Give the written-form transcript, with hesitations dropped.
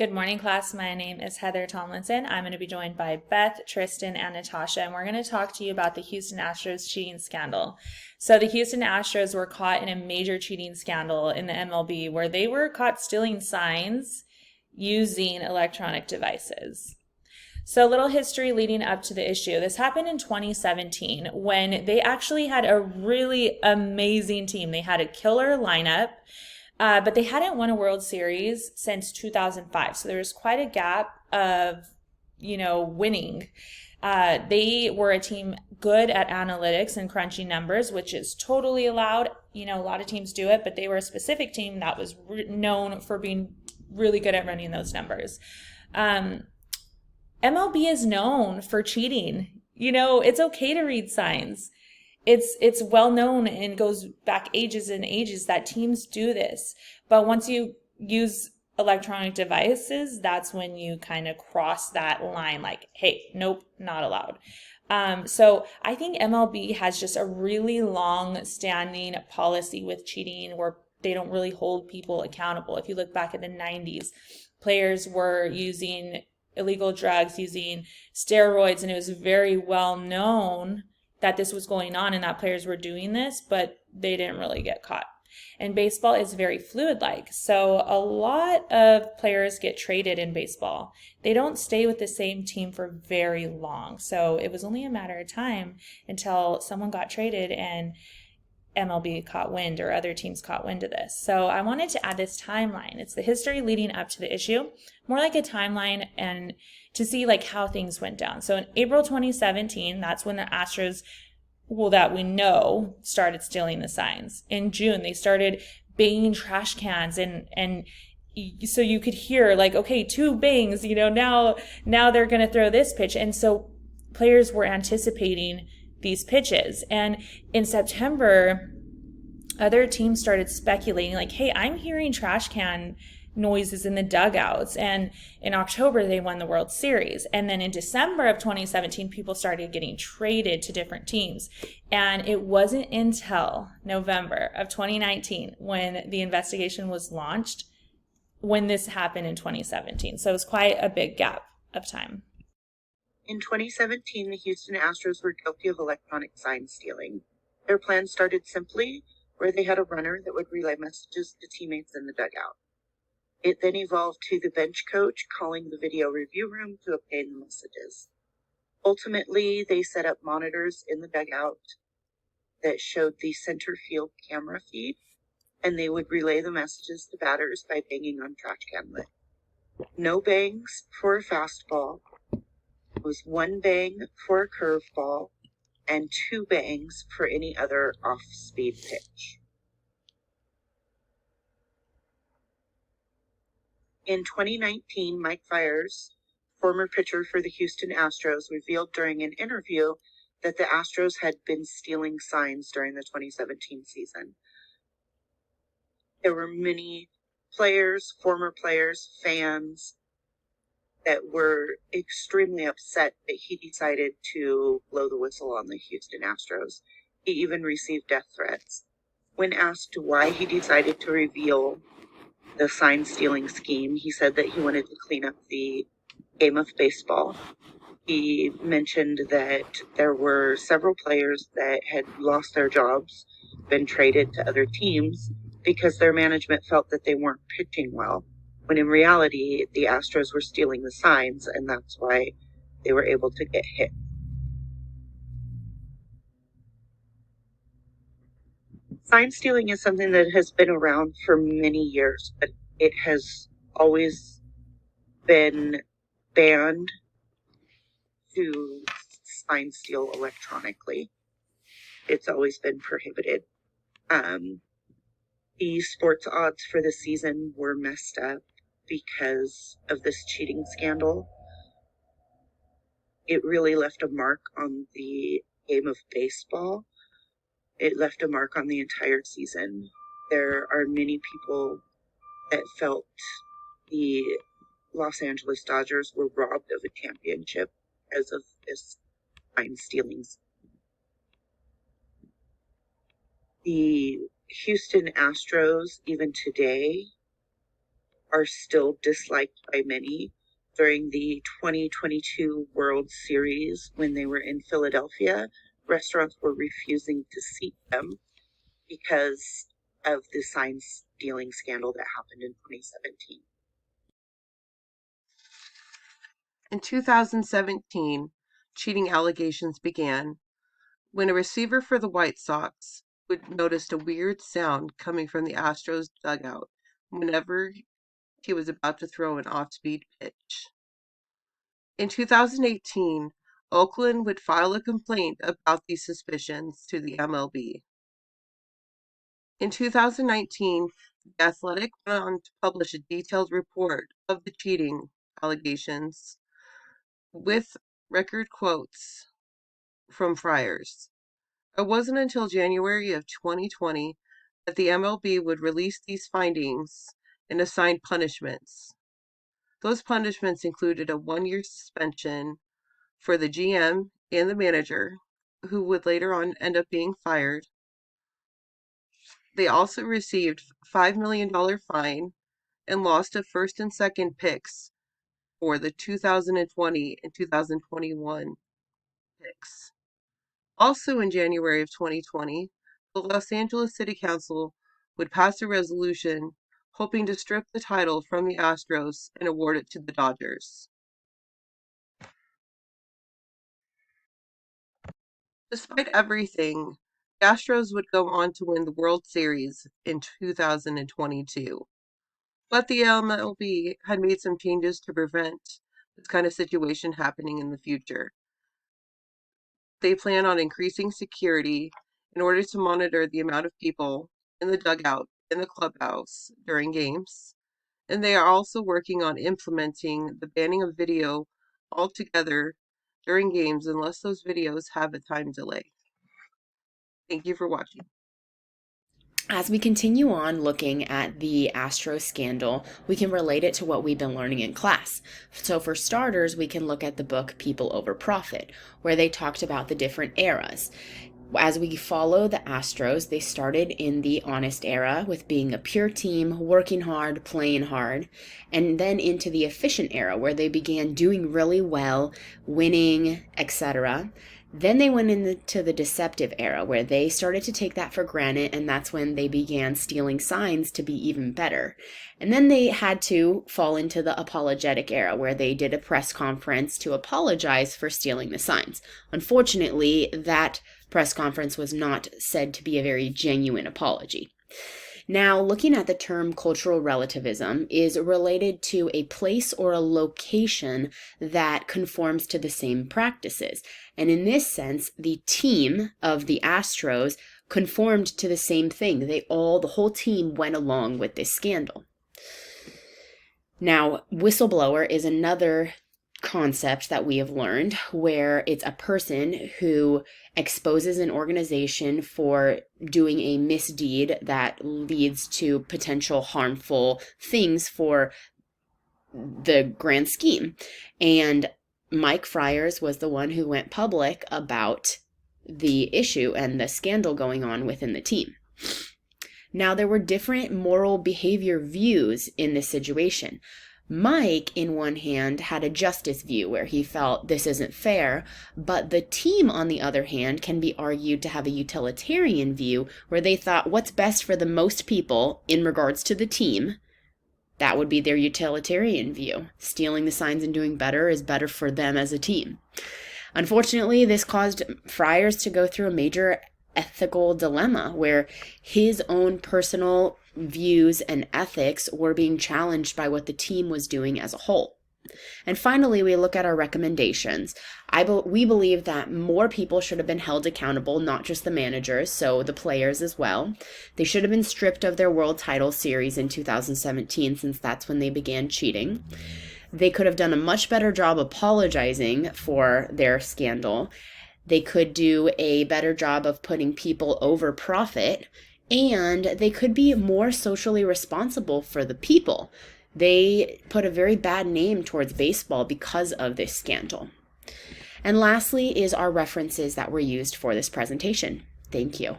Good morning, class. My name is Heather Tomlinson. I'm going to be joined by Beth, Tristan, and Natasha, and we're going to talk to you about the Houston Astros cheating scandal. So, the Houston Astros were caught in a major cheating scandal in the MLB where they were caught stealing signs using electronic devices. So, a little history leading up to the issue. This happened in 2017 when they actually had a really amazing team. They had a killer lineup. But they hadn't won a World Series since 2005. So there was quite a gap of, winning. They were a team good at analytics and crunching numbers, which is totally allowed. A lot of teams do it, but they were a specific team that was known for being really good at running those numbers. MLB is known for cheating. It's okay to read signs. It's well known and goes back ages and ages that teams do this. But once you use electronic devices, that's when you kind of cross that line like, hey, nope, not allowed. So I think MLB has just a really long standing policy with cheating where they don't really hold people accountable. If you look back at the 90s, players were using illegal drugs, using steroids, and it was very well known that this was going on and that players were doing this, but they didn't really get caught. And baseball is very fluid-like. So a lot of players get traded in baseball. They don't stay with the same team for very long. So it was only a matter of time until someone got traded and MLB caught wind or other teams caught wind of this. So I wanted to add this timeline. It's the history leading up to the issue, more like a timeline and to see like how things went down. So in April 2017, that's when the Astros, that we know, started stealing the signs. In June, they started banging trash cans and so you could hear like, okay, two bangs, now they're going to throw this pitch. And so players were anticipating these pitches. And in September, other teams started speculating like, hey, I'm hearing trash can noises in the dugouts. And in October, they won the World Series. And then in December of 2017, people started getting traded to different teams. And it wasn't until November of 2019 when the investigation was launched when this happened in 2017. So it was quite a big gap of time. In 2017, the Houston Astros were guilty of electronic sign stealing. Their plan started simply, where they had a runner that would relay messages to teammates in the dugout. It then evolved to the bench coach calling the video review room to obtain the messages. Ultimately, they set up monitors in the dugout that showed the center field camera feed, and they would relay the messages to batters by banging on trash can lid. No bangs for a fastball. It was one bang for a curveball and two bangs for any other off-speed pitch. In 2019, Mike Fiers, former pitcher for the Houston Astros, revealed during an interview that the Astros had been stealing signs during the 2017 season. There were many players, former players, fans that were extremely upset that he decided to blow the whistle on the Houston Astros. He even received death threats. When asked why he decided to reveal the sign stealing scheme, he said that he wanted to clean up the game of baseball. He mentioned that there were several players that had lost their jobs, been traded to other teams because their management felt that they weren't pitching well, when in reality, the Astros were stealing the signs, and that's why they were able to get hit. Sign stealing is something that has been around for many years, but it has always been banned to sign steal electronically. It's always been prohibited. The sports odds for the season were messed up because of this cheating scandal. It really left a mark on the game of baseball. It left a mark on the entire season. There are many people that felt the Los Angeles Dodgers were robbed of a championship because of this sign stealing. The Houston Astros, even today, are still disliked by many. During the 2022 World Series, when they were in Philadelphia, restaurants were refusing to seat them because of the sign stealing scandal that happened in 2017. In 2017, cheating allegations began when a receiver for the White Sox noticed a weird sound coming from the Astros dugout whenever he was about to throw an off-speed pitch. In 2018, Oakland would file a complaint about these suspicions to the MLB. In 2019, The Athletic went on to publish a detailed report of the cheating allegations with record quotes from Friars. It wasn't until January of 2020 that the MLB would release these findings and assign punishments. Those punishments included a 1-year suspension for the GM and the manager, who would later on end up being fired. They also received $5 million fine and lost a first and second picks for the 2020 and 2021 picks. Also in January of 2020, the Los Angeles City Council would pass a resolution hoping to strip the title from the Astros and award it to the Dodgers. Despite everything, the Astros would go on to win the World Series in 2022. But the MLB had made some changes to prevent this kind of situation happening in the future. They plan on increasing security in order to monitor the amount of people in the dugout in the clubhouse during games. And they are also working on implementing the banning of video altogether during games unless those videos have a time delay. Thank you for watching. As we continue on looking at the Astro scandal, we can relate it to what we've been learning in class. So for starters, we can look at the book People Over Profit, where they talked about the different eras. As we follow the Astros, they started in the honest era with being a pure team, working hard, playing hard, and then into the efficient era where they began doing really well, winning, etc. Then they went into the deceptive era where they started to take that for granted, and that's when they began stealing signs to be even better. And then they had to fall into the apologetic era where they did a press conference to apologize for stealing the signs. Unfortunately, that press conference was not said to be a very genuine apology. Now, looking at the term cultural relativism is related to a place or a location that conforms to the same practices. And in this sense, the team of the Astros conformed to the same thing. The whole team went along with this scandal. Now, whistleblower is another concept that we have learned where it's a person who exposes an organization for doing a misdeed that leads to potential harmful things for the grand scheme. And Mike Friars was the one who went public about the issue and the scandal going on within the team. Now, there were different moral behavior views in this situation. Mike, in one hand, had a justice view where he felt this isn't fair, but the team, on the other hand, can be argued to have a utilitarian view where they thought what's best for the most people in regards to the team. That would be their utilitarian view. Stealing the signs and doing better is better for them as a team. Unfortunately, this caused Friars to go through a major ethical dilemma where his own personal views and ethics were being challenged by what the team was doing as a whole. And finally, we look at our recommendations. We believe that more people should have been held accountable, not just the managers, so the players as well. They should have been stripped of their World Title Series in 2017, since that's when they began cheating. They could have done a much better job apologizing for their scandal. They could do a better job of putting people over profit, and they could be more socially responsible for the people. They put a very bad name towards baseball because of this scandal. And lastly is our references that were used for this presentation. Thank you.